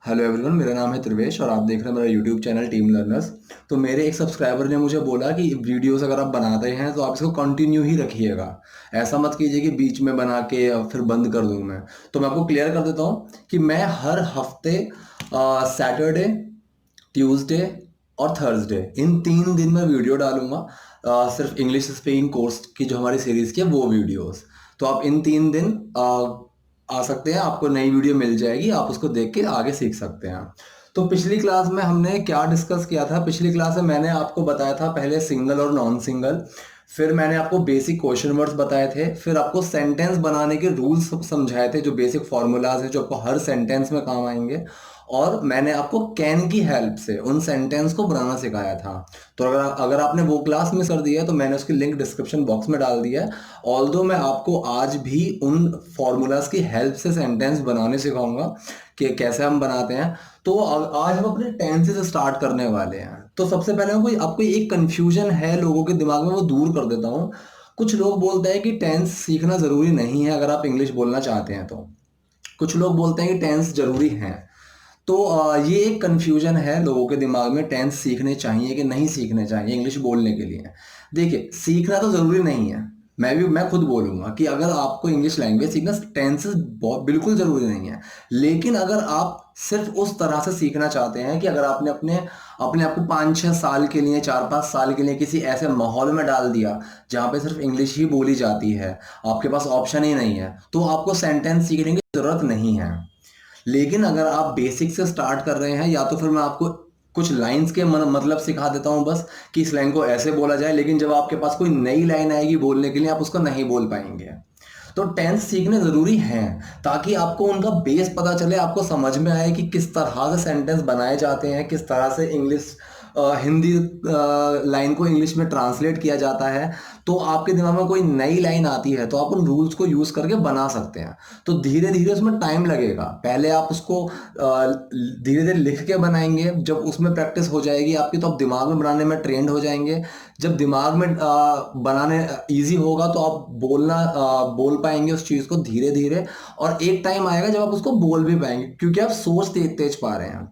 Hello everyone, मेरा नाम है त्रिवेश और आप देख रहे हैं मेरा यूट्यूब चैनल टीम लर्नर्स। तो मेरे एक सब्सक्राइबर ने मुझे बोला कि वीडियोस अगर आप बनाते हैं तो आप इसको कंटिन्यू ही रखिएगा। ऐसा मत कीजिए कि बीच में बना के फिर बंद कर दूं मैं। तो मैं आपको क्लियर कर देता हूँ कि मैं हर हफ्ते सैटरडे, ट्यूसडे और थर्सडे इन 3 दिन में वीडियो डालूंगा। सिर्फ इंग्लिश स्पीकिंग कोर्स की जो हमारी सीरीज़ की है वो वीडियोस। तो आप इन 3 दिन आ सकते हैं, आपको नई वीडियो मिल जाएगी, आप उसको देख के आगे सीख सकते हैं। तो पिछली क्लास में हमने क्या डिस्कस किया था? पिछली क्लास में मैंने आपको बताया था पहले सिंगल और नॉन सिंगल, फिर मैंने आपको बेसिक क्वेश्चन वर्ड्स बताए थे, फिर आपको सेंटेंस बनाने के रूल्स समझाए थे, जो बेसिक फॉर्मूलाज हैं जो आपको हर सेंटेंस में काम आएंगे। और मैंने आपको कैन की हेल्प से उन सेंटेंस को बनाना सिखाया था। तो अगर आपने वो क्लास मिस कर दिया है तो मैंने उसकी लिंक डिस्क्रिप्शन बॉक्स में डाल दिया है। ऑल्दो मैं आपको आज भी उन फॉर्मूलाज की हेल्प से सेंटेंस बनाने सिखाऊंगा कि कैसे हम बनाते हैं। तो आज हम अपने टेंस से स्टार्ट करने वाले हैं। तो सबसे पहले मैं आपको एक कंफ्यूजन है लोगों के दिमाग में, वो दूर कर देता हूँ। कुछ लोग बोलते हैं कि टेंस सीखना ज़रूरी नहीं है अगर आप इंग्लिश बोलना चाहते हैं तो। कुछ लोग बोलते हैं कि टेंस ज़रूरी है। तो ये एक कन्फ्यूजन है लोगों के दिमाग में, टेंस सीखने चाहिए कि नहीं सीखने चाहिए इंग्लिश बोलने के लिए। देखिए, सीखना तो ज़रूरी नहीं है। मैं खुद बोलूँगा कि अगर आपको इंग्लिश लैंग्वेज सीखना, टेंसेस बहुत बिल्कुल ज़रूरी नहीं है। लेकिन अगर आप सिर्फ उस तरह से सीखना चाहते हैं कि अगर आपने अपने अपने आप को 5-6 साल के लिए, 4-5 साल के लिए किसी ऐसे माहौल में डाल दिया जहाँ पे सिर्फ इंग्लिश ही बोली जाती है, आपके पास ऑप्शन ही नहीं है, तो आपको सेंटेंस सीखने की ज़रूरत नहीं है। लेकिन अगर आप बेसिक से स्टार्ट कर रहे हैं, या तो फिर मैं आपको कुछ लाइंस के मतलब सिखा देता हूं बस, कि इस लाइन को ऐसे बोला जाए, लेकिन जब आपके पास कोई नई लाइन आएगी बोलने के लिए आप उसको नहीं बोल पाएंगे। तो टेंस सीखने ज़रूरी हैं ताकि आपको उनका बेस पता चले, आपको समझ में आए कि किस तरह से सेंटेंस बनाए जाते हैं, किस तरह से इंग्लिश हिंदी लाइन को इंग्लिश में ट्रांसलेट किया जाता है। तो आपके दिमाग में कोई नई लाइन आती है तो आप उन रूल्स को यूज़ करके बना सकते हैं। तो धीरे धीरे उसमें टाइम लगेगा। पहले आप उसको धीरे धीरे लिख के बनाएंगे, जब उसमें प्रैक्टिस हो जाएगी आपकी तो आप दिमाग में बनाने में ट्रेंड हो जाएंगे। जब दिमाग में बनाने इजी होगा तो आप बोल पाएंगे उस चीज़ को धीरे धीरे। और एक टाइम आएगा जब आप उसको बोल भी पाएंगे, क्योंकि आप सोच तेज तेज पा रहे हैं।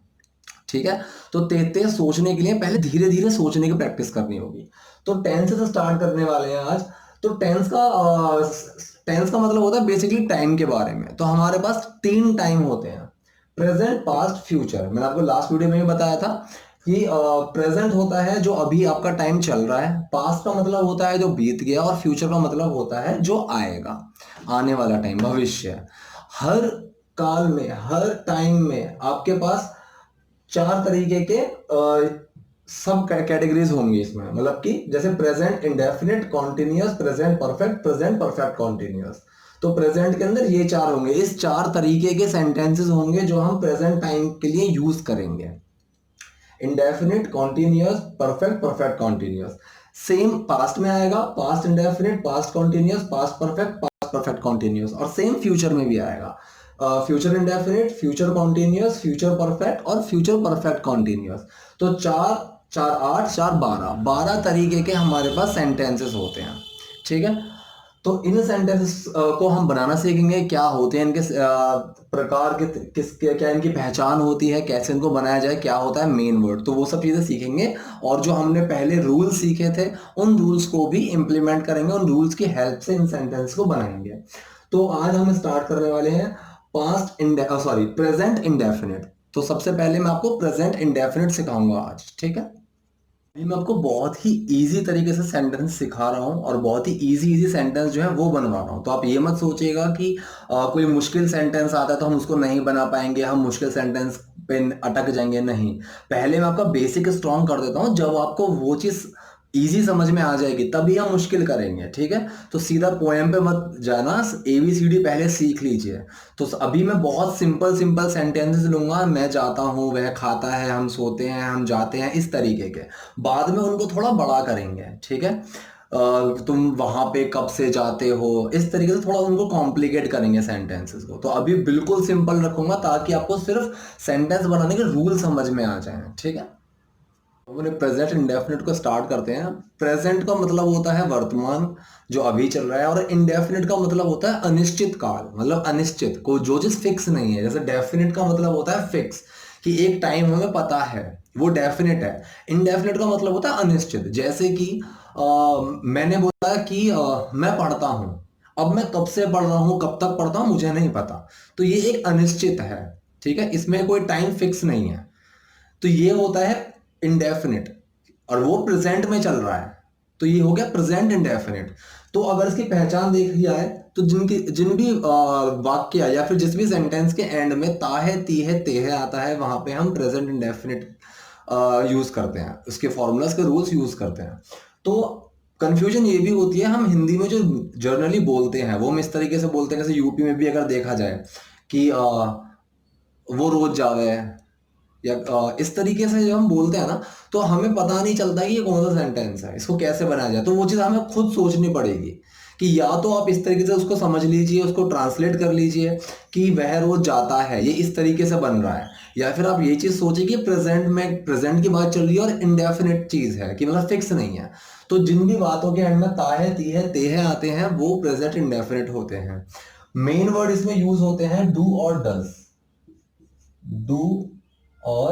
ठीक है? तो तेज तेज सोचने के लिए पहले धीरे धीरे सोचने की प्रैक्टिस करनी होगी। तो टेंस से स्टार्ट करने वाले हैं आज। तो टेंस का मतलब होता है बेसिकली टाइम के बारे में। तो हमारे पास 3 टाइम होते हैं: प्रेजेंट, पास्ट, फ्यूचर। मैंने आपको लास्ट वीडियो में भी बताया था कि प्रेजेंट होता है जो अभी आपका टाइम चल रहा है, पास्ट का मतलब होता है जो बीत गया, और फ्यूचर का मतलब होता है जो आएगा, आने वाला टाइम, भविष्य। हर काल में, हर टाइम में आपके पास 4 तरीके के सब कैटेगरीज होंगी इसमें। मतलब कि जैसे present indefinite, continuous, present perfect continuous. तो प्रेजेंट के अंदर ये 4 होंगे। इस 4 तरीके के सेंटेंसेस होंगे जो हम प्रेजेंट टाइम के लिए यूज करेंगे: indefinite, continuous, perfect, perfect continuous. Same past में आएगा: past indefinite, past continuous, past perfect, past perfect continuous. और सेम फ्यूचर में भी आएगा: future indefinite, future continuous, future perfect और फ्यूचर परफेक्ट कॉन्टिन्यूस। तो 4 4 8 4 12 तरीके के हमारे पास सेंटेंसेस होते हैं। ठीक है? तो इन सेंटेंसेस को हम बनाना सीखेंगे, क्या होते हैं इनके प्रकार के, क्या इनकी पहचान होती है, कैसे इनको बनाया जाए, क्या होता है मेन वर्ड, तो वो सब चीज़ें सीखेंगे। और जो हमने पहले रूल्स सीखे थे उन रूल्स को भी इम्प्लीमेंट करेंगे, उन रूल्स की हेल्प से इन सेंटेंस को बनाएंगे। तो आज हम स्टार्ट करने वाले हैं प्रेजेंट इंडेफिनिट। तो सबसे पहले मैं आपको प्रेजेंट इंडेफिनिट सिखाऊंगा आज। ठीक है? अभी मैं आपको बहुत ही इजी तरीके से सेंटेंस सिखा रहा हूँ और बहुत ही इजी इजी सेंटेंस जो है वो बनवा रहा हूँ। तो आप ये मत सोचिएगा कि कोई मुश्किल सेंटेंस आता है तो हम उसको नहीं बना पाएंगे, हम मुश्किल सेंटेंस पे अटक जाएंगे। नहीं, पहले मैं आपका बेसिक स्ट्रॉन्ग कर देता हूँ। जब आपको वो चीज़ इजी समझ में आ जाएगी तभी हम मुश्किल करेंगे। ठीक है? तो सीधा पोएम पे मत जाना, ABCD पहले सीख लीजिए। तो अभी मैं बहुत सिंपल सिंपल सेंटेंसेस लूंगा: मैं जाता हूँ, वह खाता है, हम सोते हैं, हम जाते हैं, इस तरीके के। बाद में उनको थोड़ा बड़ा करेंगे। ठीक है? तुम वहां पे कब से जाते हो, इस तरीके से थोड़ा उनको कॉम्प्लिकेट करेंगे सेंटेंसेस को। तो अभी बिल्कुल सिंपल रखूंगा ताकि आपको सिर्फ सेंटेंस बनाने के रूल समझ में आ जाए। ठीक है? अपने प्रेजेंट इंडेफिनिट को स्टार्ट करते हैं। प्रेजेंट का मतलब होता है वर्तमान, जो अभी चल रहा है, और इंडेफिनिट का मतलब होता है अनिश्चित काल, मतलब अनिश्चित को जो चीज फिक्स नहीं है। जैसे डेफिनिट का मतलब होता है फिक्स, कि एक टाइम हमें पता है, वो डेफिनिट है। इंडेफिनिट का मतलब होता है अनिश्चित। जैसे कि मैंने बोला कि मैं पढ़ता हूँ, अब मैं कब से पढ़ रहा हूँ, कब तक पढ़ता हूँ, मुझे नहीं पता। तो ये एक अनिश्चित है, ठीक है, इसमें कोई टाइम फिक्स नहीं है। तो ये होता है इंडेफिनिट, और वो प्रेजेंट में चल रहा है, तो ये हो गया प्रेजेंट इंडेफिनिट। तो अगर इसकी पहचान देख लिया है, तो जिन भी वाक्य या फिर जिस भी सेंटेंस के एंड में ता है, ती है, ते है आता है, वहां पे हम प्रेजेंट इंडेफिनिट यूज करते हैं, उसके फॉर्मूलाज के रूल्स यूज करते हैं। तो कंफ्यूजन ये भी होती है, हम हिंदी में जो जर्नली बोलते हैं वो हम इस तरीके से बोलते हैं, जैसे यूपी में भी अगर देखा जाए कि वो रोज जावे, या इस तरीके से जब हम बोलते हैं ना, तो हमें पता नहीं चलता कि ये कौन सा सेंटेंस है, इसको कैसे बनाया जाए। तो वो चीज़ हमें खुद सोचनी पड़ेगी, कि या तो आप इस तरीके से उसको समझ लीजिए, उसको ट्रांसलेट कर लीजिए कि वह रोज जाता है, ये इस तरीके से बन रहा है, या फिर आप ये चीज़ सोचिए कि प्रेजेंट में, प्रेजेंट की बात चल रही है और इंडेफिनिट चीज़ है, कि मतलब फिक्स नहीं है। तो जिन भी बातों के एंड में ता है, ती है, ते है आते हैं, वो प्रेजेंट इंडेफिनिट होते हैं। मेन वर्ड इसमें यूज होते हैं डू और डज। डू और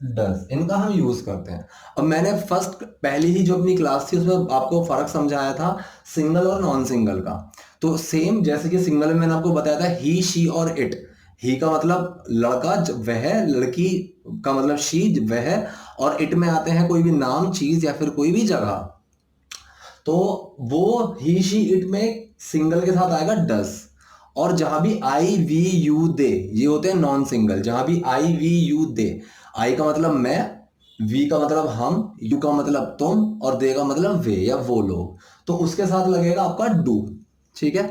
डस, इनका हम यूज करते हैं। अब मैंने फर्स्ट पहली ही जो अपनी क्लास थी उसमें आपको फर्क समझाया था सिंगल और नॉन सिंगल का। तो सेम जैसे कि सिंगल में मैंने आपको बताया था ही, शी और इट। ही का मतलब लड़का, वह, लड़की का मतलब शी, वह, और इट में आते हैं कोई भी नाम, चीज या फिर कोई भी जगह। तो वो ही, शी, इट में सिंगल के साथ आएगा डस। और जहां भी आई, वी, यू, दे, ये होते हैं नॉन सिंगल। जहां भी आई, वी, यू, दे, आई का मतलब मैं, वी का मतलब हम, यू का मतलब तुम, और दे का मतलब वे या वो लोग, तो उसके साथ लगेगा आपका डू। ठीक है,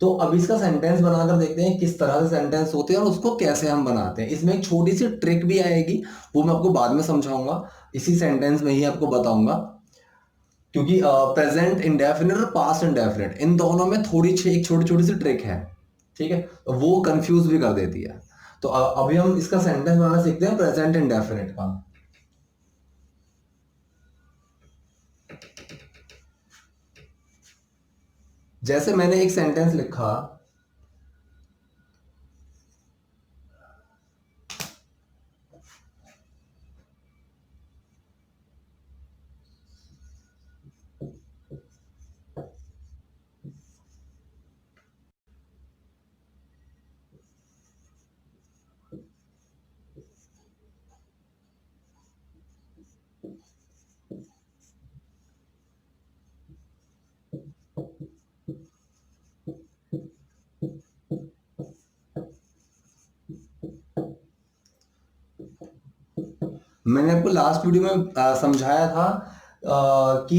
तो अब इसका सेंटेंस बनाकर देखते हैं किस तरह से सेंटेंस होते हैं और उसको कैसे हम बनाते हैं। इसमें एक छोटी सी ट्रिक भी आएगी, वो मैं आपको बाद में समझाऊंगा, इसी सेंटेंस में ही आपको बताऊंगा। क्योंकि प्रेजेंट इंडेफिनिट और पास्ट इंडेफिनिट, इन दोनों में थोड़ी एक छोटी छोटी सी ट्रिक है, ठीक है, तो वो कंफ्यूज भी कर देती है। तो अभी हम इसका सेंटेंस बनाना सीखते हैं प्रेजेंट इंडेफिनिट का। जैसे मैंने एक सेंटेंस लिखा, मैंने आपको लास्ट वीडियो में समझाया था कि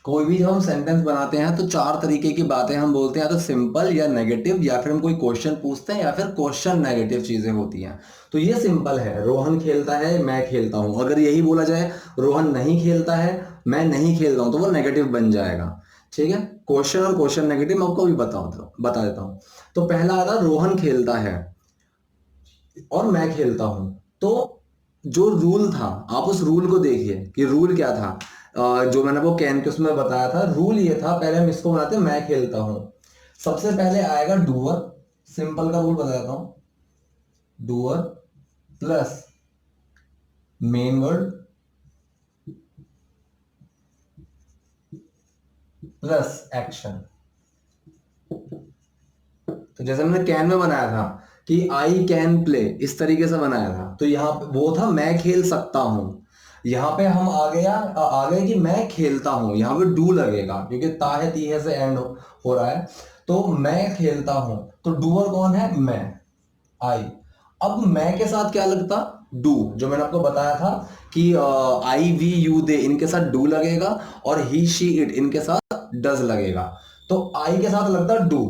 कोई भी जब हम सेंटेंस बनाते हैं तो चार तरीके की बातें हम बोलते हैं, या तो सिंपल, या नेगेटिव, या फिर हम कोई क्वेश्चन पूछते हैं, या फिर क्वेश्चन नेगेटिव चीजें होती हैं। तो ये सिंपल है, रोहन खेलता है, मैं खेलता हूं। अगर यही बोला जाए रोहन नहीं खेलता है, मैं नहीं खेलता हूं, तो वो नेगेटिव बन जाएगा। ठीक है, क्वेश्चन और क्वेश्चन नेगेटिव मैं आपको भी बता देता हूँ। तो पहला आता रोहन खेलता है और मैं खेलता हूं। तो जो रूल था, आप उस रूल को देखिए कि रूल क्या था। जो मैंने वो कैन के उसमें बताया था, रूल ये था, पहले हम इसको बनाते हैं मैं खेलता हूं। सबसे पहले आएगा डूअर, सिंपल का रूल बताता हूं, doer plus main word plus action. तो जैसे मैंने कैन में बनाया था कि आई कैन प्ले, इस तरीके से बनाया था, तो यहाँ पे वो था मैं खेल सकता हूं। यहाँ पे हम आ गए कि मैं खेलता हूं, यहाँ पे डू लगेगा क्योंकि ताहे तीहे से एंड हो रहा है। तो मैं खेलता हूं, तो डूअर कौन है, मैं, आई। अब मैं के साथ क्या लगता, डू, जो मैंने आपको बताया था कि आई, वी, यू, दे, इनके साथ डू लगेगा, और ही, शी, इट, इनके साथ डज लगेगा। तो आई के साथ लगता डू,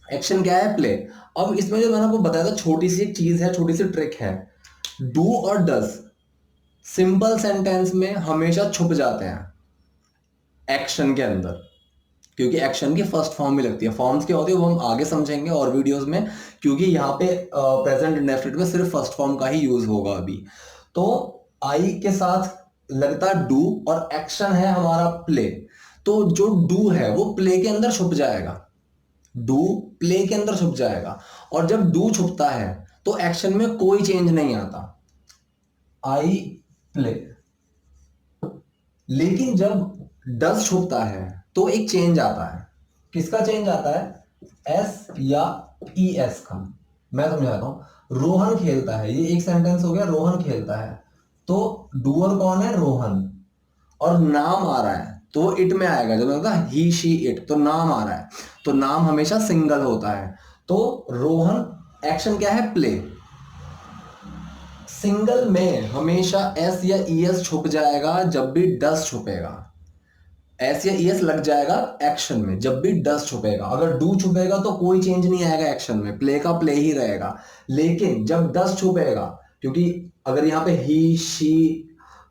एक्शन क्या है, प्ले। अब इसमें जो मैंने आपको बताया था, छोटी सी एक चीज है, छोटी सी ट्रिक है, डू और डज सिंपल सेंटेंस में हमेशा छुप जाते हैं एक्शन के अंदर, क्योंकि एक्शन की फर्स्ट फॉर्म में लगती है। फॉर्म्स क्या होती है वो हम आगे समझेंगे और वीडियोस में, क्योंकि यहाँ पे प्रेजेंट इंडेफिनिट में सिर्फ फर्स्ट फॉर्म का ही यूज होगा अभी। तो आई के साथ लगता है डू और एक्शन है हमारा प्ले, तो जो डू है वो प्ले के अंदर छुप जाएगा, डू प्ले के अंदर छुप जाएगा। और जब डू छुपता है तो एक्शन में कोई चेंज नहीं आता, आई प्ले। लेकिन जब डज छुपता है तो एक चेंज आता है, किसका चेंज आता है, एस या ई एस का। मैं समझाता हूं, रोहन खेलता है, ये एक सेंटेंस हो गया, रोहन खेलता है, तो डूअर कौन है, रोहन, और नाम आ रहा है तो इट में आएगा, जब होता है ही शी इट, तो नाम आ रहा है, तो नाम हमेशा सिंगल होता है। तो रोहन एक्शन क्या है, प्ले। सिंगल में हमेशा एस या ई एस छुप जाएगा जब भी डस छुपेगा, एस या ई एस लग जाएगा एक्शन में जब भी डस छुपेगा। अगर डू छुपेगा तो कोई चेंज नहीं आएगा एक्शन में, प्ले का प्ले ही रहेगा। लेकिन जब डस छुपेगा, क्योंकि अगर यहाँ पे ही शी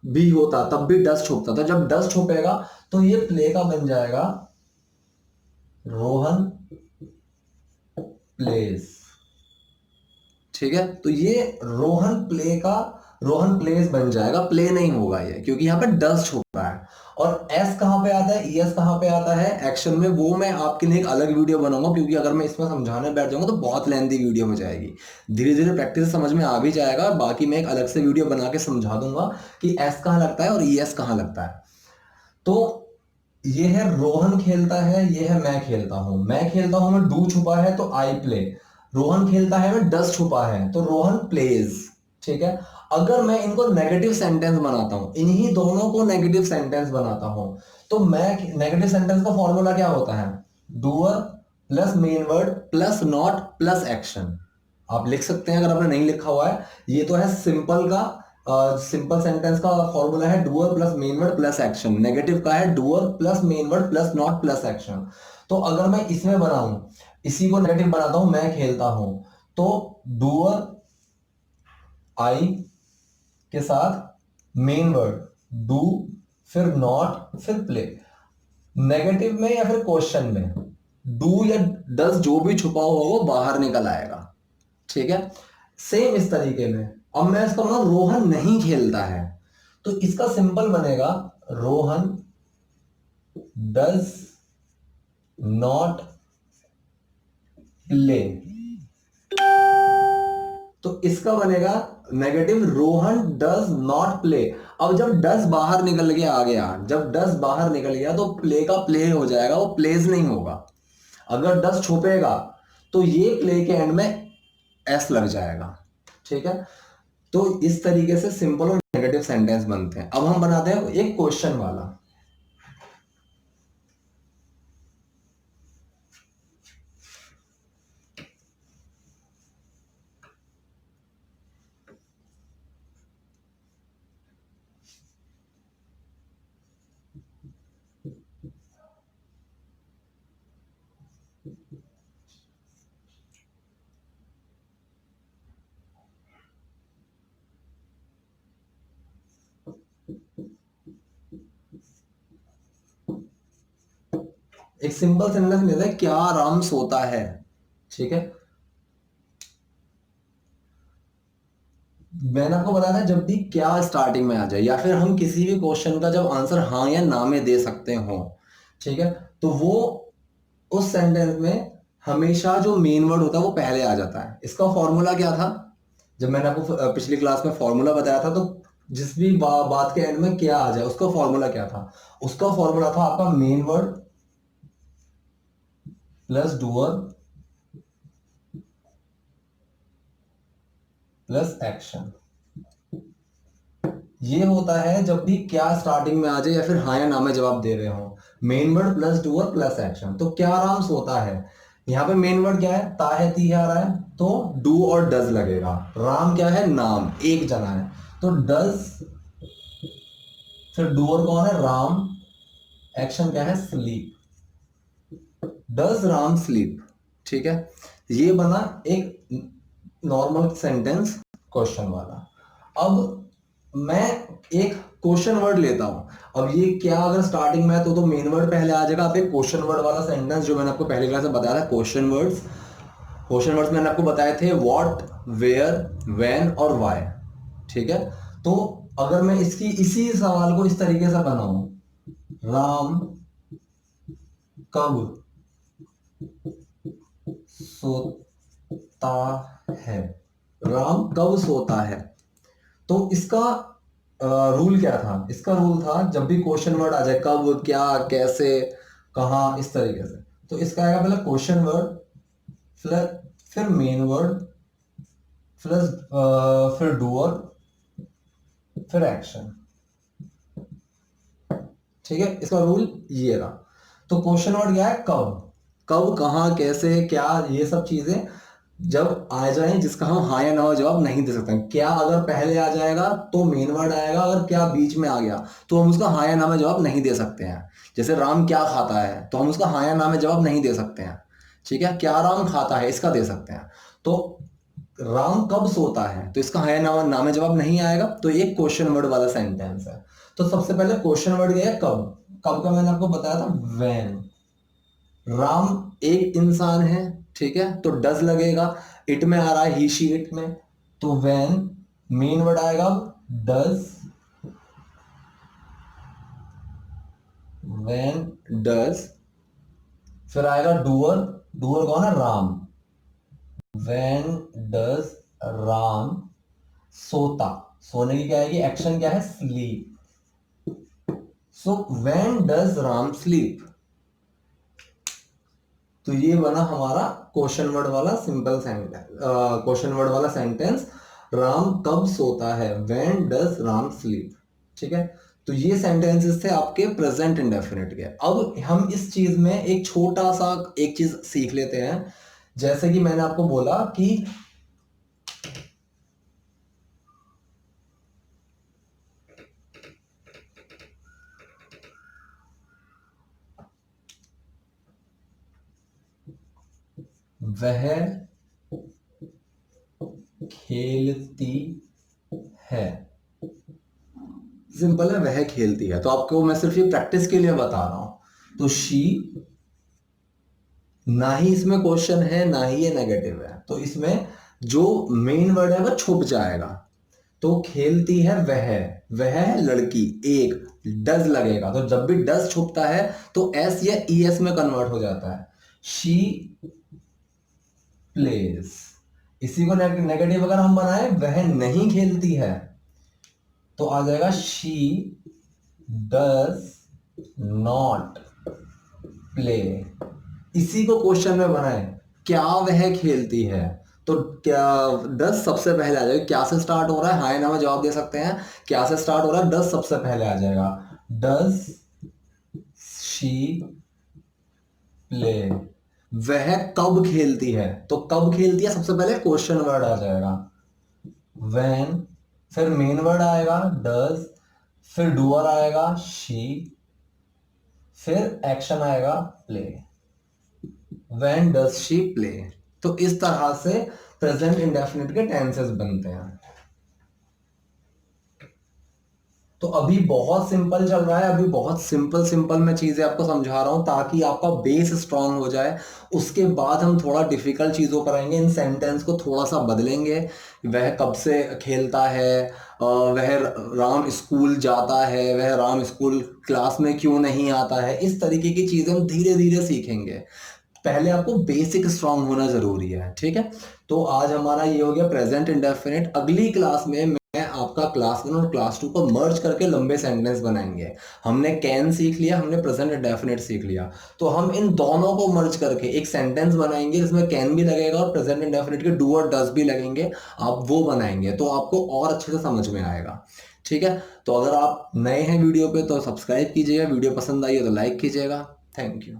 भी होता तब भी डस छुपता, तो जब डस छुपेगा तो ये प्ले का बन जाएगा, रोहन प्लेस। ठीक है, तो ये रोहन प्ले का रोहन प्लेस बन जाएगा, प्ले नहीं होगा ये, क्योंकि यहाँ पे डस छुप रहा है। और एस कहां पे आता है, ई एस कहां पे आता है, एक्शन में। वो मैं आपके लिए एक अलग वीडियो बनाऊंगा, क्योंकि अगर मैं इसमें समझाने बैठ जाऊंगा तो बहुत लेंथी वीडियो हो जाएगी। धीरे धीरे प्रैक्टिस समझ में आ भी जाएगा, बाकी मैं एक अलग से वीडियो बना के समझा दूंगा कि एस कहां लगता है और ई एस कहां लगता है। तो ये है रोहन खेलता है, ये है मैं खेलता हूं। मैं खेलता हूं में डू छुपा है तो आई प्ले, रोहन खेलता है में डस छुपा है तो रोहन प्लेज। ठीक है, अगर मैं इनको नेगेटिव सेंटेंस बनाता हूं, इन्हीं दोनों को नेगेटिव सेंटेंस बनाता हूं, तो मैं नेगेटिव सेंटेंस का फॉर्मूला क्या होता है, doer plus main word plus not plus action. आप लिख सकते हैं अगर आपने नहीं लिखा हुआ है, ये तो है सिंपल का सिंपल सेंटेंस का फॉर्मूला है doer plus main word plus action. Negative का है doer plus main word plus not plus action. तो अगर मैं इसमें बनाऊं, इसी को नेगेटिव बनाता हूं, मैं खेलता हूं, तो डूअर आई के साथ मेन वर्ड डू, फिर नॉट, फिर प्ले। नेगेटिव में या फिर क्वेश्चन में डू या डज जो भी छुपा हुआ वो बाहर निकल आएगा। ठीक है, सेम इस तरीके में अब मैं इसका मतलब रोहन नहीं खेलता है, तो इसका सिंपल बनेगा रोहन डज नॉट प्ले। तो इसका बनेगा negative Rohan does not play. अब जब डज बाहर निकल के आ गया, जब डज बाहर निकल गया तो प्ले का प्ले हो जाएगा, वो प्लेज नहीं होगा। अगर डज छुपेगा तो ये प्ले के एंड में एस लग जाएगा। ठीक है, तो इस तरीके से सिंपल और नेगेटिव सेंटेंस बनते हैं। अब हम बनाते हैं एक क्वेश्चन वाला। एक सिंपल सेंटेंस लेते हैं, क्या राम सोता है। ठीक है, मैंने आपको बताया था जब भी क्या स्टार्टिंग में आ जाए, या फिर हम किसी भी क्वेश्चन का जब आंसर हाँ या ना में दे सकते हो, ठीक है, तो वो उस सेंटेंस में हमेशा जो मेन वर्ड होता है वो पहले आ जाता है। इसका फॉर्मूला क्या था, जब मैंने आपको पिछली क्लास में फॉर्मूला बताया था, तो जिस भी बात के एंड में क्या आ जाए उसका फॉर्मूला क्या था, उसका फॉर्मूला था आपका main word plus doer plus action. ये होता है जब भी क्या स्टार्टिंग में आ जाए या फिर हाँ या ना में जवाब दे रहे हो, main word plus doer plus action. तो क्या राम सोता है, यहाँ पे मेन वर्ड क्या है, ता है ती आ रहा है, तो डू और डज लगेगा। राम क्या है, नाम, एक जना है, तो डज, फिर डूअर कौन है, राम, एक्शन क्या है, स्लीप। Does Ram sleep. ठीक है, ये बना एक नॉर्मल सेंटेंस क्वेश्चन वाला। अब मैं एक क्वेश्चन वर्ड लेता हूं। अब ये क्या अगर स्टार्टिंग में है तो मेन वर्ड पहले आ जाएगा। अब एक क्वेश्चन वर्ड वाला सेंटेंस जो मैंने आपको पहली क्लास में बताया था, क्वेश्चन वर्ड्स मैंने आपको बताए थे व्हाट, वेयर, व्हेन और व्हाई। ठीक है, तो अगर मैं इसी सवाल को इस तरीके से बनाऊं, राम कब सोता है, राम कब सोता है, तो इसका रूल क्या था? इसका रूल था जब भी क्वेश्चन वर्ड आ जाए, कब, क्या, कैसे, कहाँ, इस तरीके से, तो इसका आएगा पहले क्वेश्चन वर्ड, फिर मेन वर्ड, प्लस फिर डूअर, फिर एक्शन। ठीक है, इसका रूल ये रहा। तो क्वेश्चन वर्ड क्या है? कब। कब, कहाँ, कैसे, क्या, ये सब चीजें जब आ जाए जिसका हम हाँ या ना जवाब नहीं दे सकते। क्या अगर पहले आ जाएगा तो मेन वर्ड आएगा, अगर क्या बीच में आ गया तो हम उसका हाँ या ना में जवाब नहीं दे सकते हैं। जैसे राम क्या खाता है, तो हम उसका हाँ या ना में जवाब नहीं दे सकते हैं। ठीक है, क्या राम खाता है, इसका दे सकते हैं। तो राम कब सोता है, तो इसका हाँ या ना में जवाब नहीं आएगा, तो एक क्वेश्चन वर्ड वाला सेंटेंस है। तो सबसे पहले क्वेश्चन वर्ड गया कब। कब का मैंने आपको बताया था व्हेन। राम एक इंसान है, ठीक है, तो डज लगेगा। इट में आ रहा है ही शी इट में, तो व्हेन मेन वर्ड आएगा डज, व्हेन डज, फिर आएगा डूअर, डूअर कौन है? राम। व्हेन डज राम सोता, सोने की क्या आएगी? एक्शन क्या है? Sleep. So when does Ram sleep. तो ये बना हमारा क्वेश्चन वर्ड वाला सिंपल सेंटेंस, क्वेश्चन वर्ड वाला सेंटेंस, राम कब सोता है, व्हेन डज राम स्लीप। ठीक है, तो ये सेंटेंसेस थे आपके प्रेजेंट इंडेफिनिट के। अब हम इस चीज में एक छोटा सा एक चीज सीख लेते हैं। जैसे कि मैंने आपको बोला कि वह खेलती है, सिंपल है, वह खेलती है। तो आपको मैं सिर्फ ये प्रैक्टिस के लिए बता रहा हूं। तो शी, ना ही इसमें क्वेश्चन है ना ही ये नेगेटिव है, तो इसमें जो मेन वर्ड है वह छुप जाएगा। तो खेलती है वह, वह है लड़की, एक डज लगेगा, तो जब भी डज छुपता है तो एस या ई एस में कन्वर्ट हो जाता है। शी प्लेज, इसी को नेगेटिव अगर हम बनाए, वह नहीं खेलती है, तो आ जाएगा शी डज नॉट प्ले। इसी को क्वेश्चन में बनाए, क्या वह खेलती है, तो क्या डज सबसे पहले आ जाएगा। क्या से स्टार्ट हो रहा है, हाय ना में जवाब दे सकते हैं। क्या से स्टार्ट हो रहा है, डज सबसे पहले आ जाएगा। डज शी प्ले, वह कब खेलती है, तो कब खेलती है सबसे पहले क्वेश्चन वर्ड आ जाएगा। व्हेन, फिर मेन वर्ड आएगा डज, फिर डूअर आएगा शी, फिर एक्शन आएगा play. When does she play. तो इस तरह से प्रेजेंट इंडेफिनिट के टेंसेस बनते हैं। तो अभी बहुत सिंपल चल रहा है, अभी बहुत सिंपल सिंपल मैं चीजें आपको समझा रहा हूं ताकि आपका बेस स्ट्रांग हो जाए। उसके बाद हम थोड़ा डिफिकल्ट चीजों पर आएंगे, इन सेंटेंस को थोड़ा सा बदलेंगे। वह कब से खेलता है, वह राम स्कूल जाता है, वह राम स्कूल क्लास में क्यों नहीं आता है, इस तरीके की चीजें हम धीरे धीरे सीखेंगे। पहले आपको बेसिक स्ट्रांग होना जरूरी है। ठीक है, तो आज हमारा ये हो गया प्रेजेंट इंडेफिनिट। अगली क्लास में मैं आपका क्लास 1 और क्लास 2 को मर्ज करके लंबे सेंटेंस बनाएंगे। हमने कैन सीख लिया, हमने प्रेजेंट इंडेफिनिट सीख लिया, तो हम इन दोनों को मर्ज करके एक सेंटेंस बनाएंगे जिसमें कैन भी लगेगा और प्रेजेंट इंडेफिनिट के डू और डज भी लगेंगे। आप वो बनाएंगे तो आपको और अच्छे से समझ में आएगा। ठीक है, तो अगर आप नए हैं वीडियो पे तो सब्सक्राइब कीजिएगा, वीडियो पसंद आई हो तो लाइक कीजिएगा। Thank you.